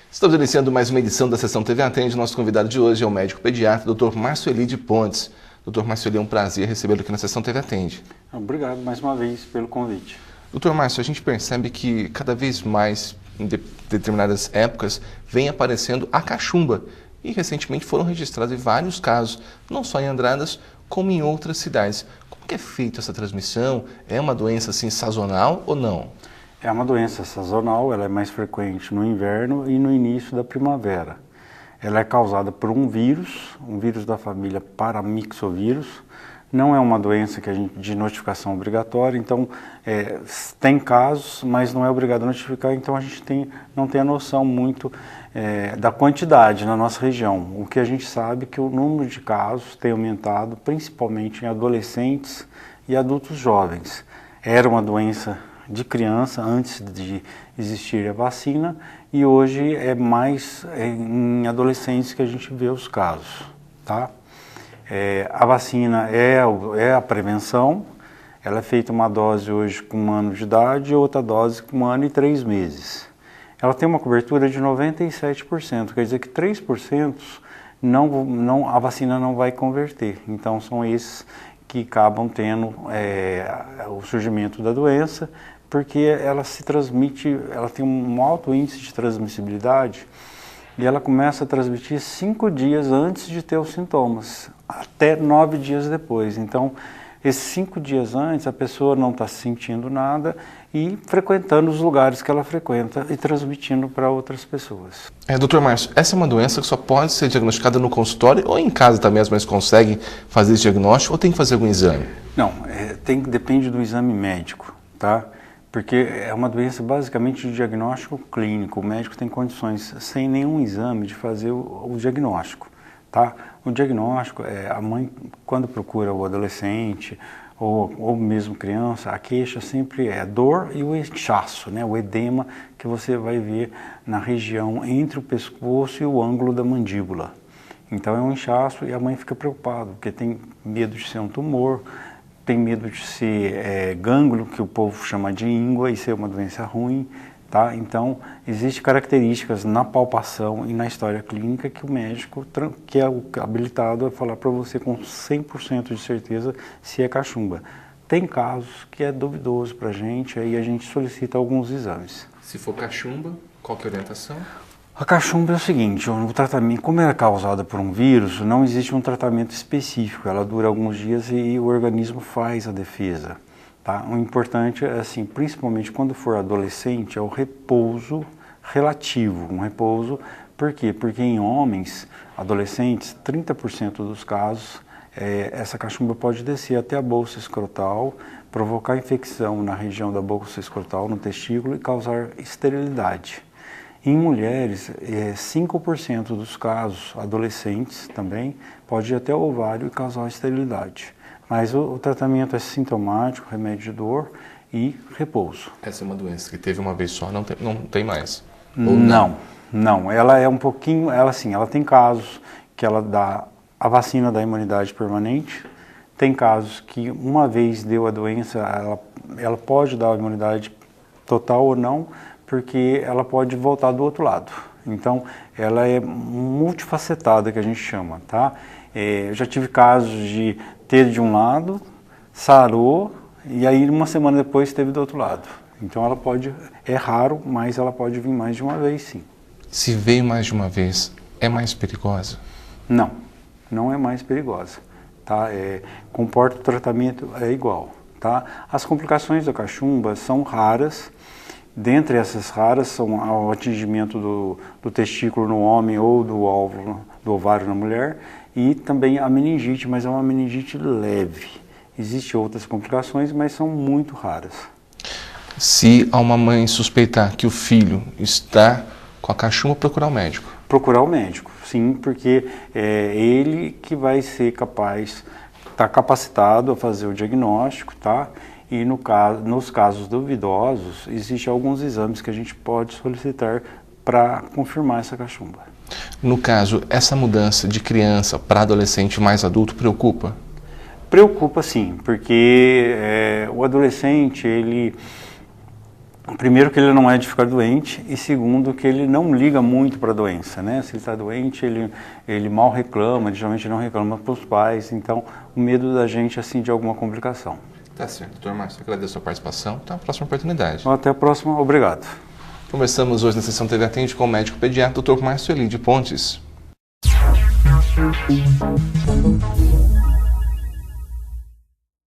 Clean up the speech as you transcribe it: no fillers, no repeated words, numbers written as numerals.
Estamos iniciando mais uma edição da Sessão TV Atende. Nosso convidado de hoje é o médico pediatra, Dr. Marcioli de Pontes. Dr. Marcioli, é um prazer recebê-lo aqui na Sessão TV Atende. Obrigado mais uma vez pelo convite. Dr. Márcio, a gente percebe que cada vez mais, em determinadas épocas, vem aparecendo a cachumba. E recentemente foram registrados vários casos, não só em Andradas, como em outras cidades. Como que é feita essa transmissão? É uma doença assim sazonal ou não? É uma doença sazonal, ela é mais frequente no inverno e no início da primavera. Ela é causada por um vírus da família Paramyxovírus. Não é uma doença de notificação obrigatória, então tem casos, mas não é obrigado a notificar, então a gente não tem a noção muito da quantidade na nossa região. O que a gente sabe é que o número de casos tem aumentado, principalmente em adolescentes e adultos jovens. Era uma doença de criança antes de existir a vacina e hoje é mais em adolescentes que a gente vê os casos, tá? A vacina é a prevenção, ela é feita uma dose hoje com 1 ano de idade e outra dose com 1 ano e 3 meses. Ela tem uma cobertura de 97%, quer dizer que 3% a vacina não vai converter. Então são esses que acabam tendo o surgimento da doença, porque ela se transmite, ela tem um alto índice de transmissibilidade e ela começa a transmitir 5 dias antes de ter os sintomas, até 9 dias depois. Então, esses 5 dias antes, a pessoa não está sentindo nada e frequentando os lugares que ela frequenta e transmitindo para outras pessoas. Doutor Márcio, essa é uma doença que só pode ser diagnosticada no consultório ou em casa também, mas consegue fazer esse diagnóstico ou tem que fazer algum exame? Não, depende do exame médico, tá? Porque é uma doença basicamente de diagnóstico clínico. O médico tem condições, sem nenhum exame, de fazer o diagnóstico, tá? O diagnóstico, a mãe, quando procura o adolescente ou mesmo criança, a queixa sempre é a dor e o inchaço, né? O edema que você vai ver na região entre o pescoço e o ângulo da mandíbula. Então é um inchaço e a mãe fica preocupada, porque tem medo de ser um tumor, tem medo de ser gânglio, que o povo chama de íngua, e ser uma doença ruim, tá? Então, existem características na palpação e na história clínica que o médico, que é habilitado a falar para você com 100% de certeza se é cachumba. Tem casos que é duvidoso para a gente, aí a gente solicita alguns exames. Se for cachumba, qual que é a orientação? A cachumba é o seguinte, o tratamento, como ela é causada por um vírus, não existe um tratamento específico, ela dura alguns dias e o organismo faz a defesa, tá? O importante é, assim, principalmente quando for adolescente, é o repouso relativo, um repouso, por quê? Porque em homens, adolescentes, 30% dos casos, essa cachumba pode descer até a bolsa escrotal, provocar infecção na região da bolsa escrotal, no testículo e causar esterilidade. Em mulheres, 5% dos casos, adolescentes também, pode ir até o ovário e causar esterilidade. Mas o tratamento é sintomático, remédio de dor e repouso. Essa é uma doença que teve uma vez só, não tem mais? Não. Ela é um pouquinho, ela tem casos que ela dá, a vacina da imunidade permanente, tem casos que uma vez deu a doença, ela pode dar a imunidade total ou não, porque ela pode voltar do outro lado. Então, ela é multifacetada, que a gente chama, tá? Eu já tive casos de ter de um lado, sarou, e aí uma semana depois teve do outro lado. Então, ela pode, é raro, mas ela pode vir mais de uma vez, sim. Se veio mais de uma vez, é mais perigosa? Não é mais perigosa, tá? Comporta o tratamento é igual, tá? As complicações da cachumba são raras. Dentre essas raras são o atingimento do testículo no homem ou do óvulo, do ovário na mulher, e também a meningite, mas é uma meningite leve. Existem outras complicações, mas são muito raras. Se a uma mãe suspeitar que o filho está com a cachumba, procurar o médico? Procurar o médico, sim, porque é ele que vai ser capaz, está capacitado a fazer o diagnóstico, tá? E nos casos duvidosos, existem alguns exames que a gente pode solicitar para confirmar essa cachumba. No caso, essa mudança de criança para adolescente mais adulto preocupa? Preocupa sim, porque o adolescente, Primeiro que ele não é de ficar doente e segundo que ele não liga muito para a doença, né? Se ele está doente, ele mal reclama, ele geralmente não reclama para os pais, então o medo da gente assim de alguma complicação. Tá certo, doutor Márcio, agradeço a sua participação. Até a próxima oportunidade. Até a próxima, obrigado. Conversamos hoje na sessão TV Atende com o médico pediatra Dr. Márcio Elide Pontes.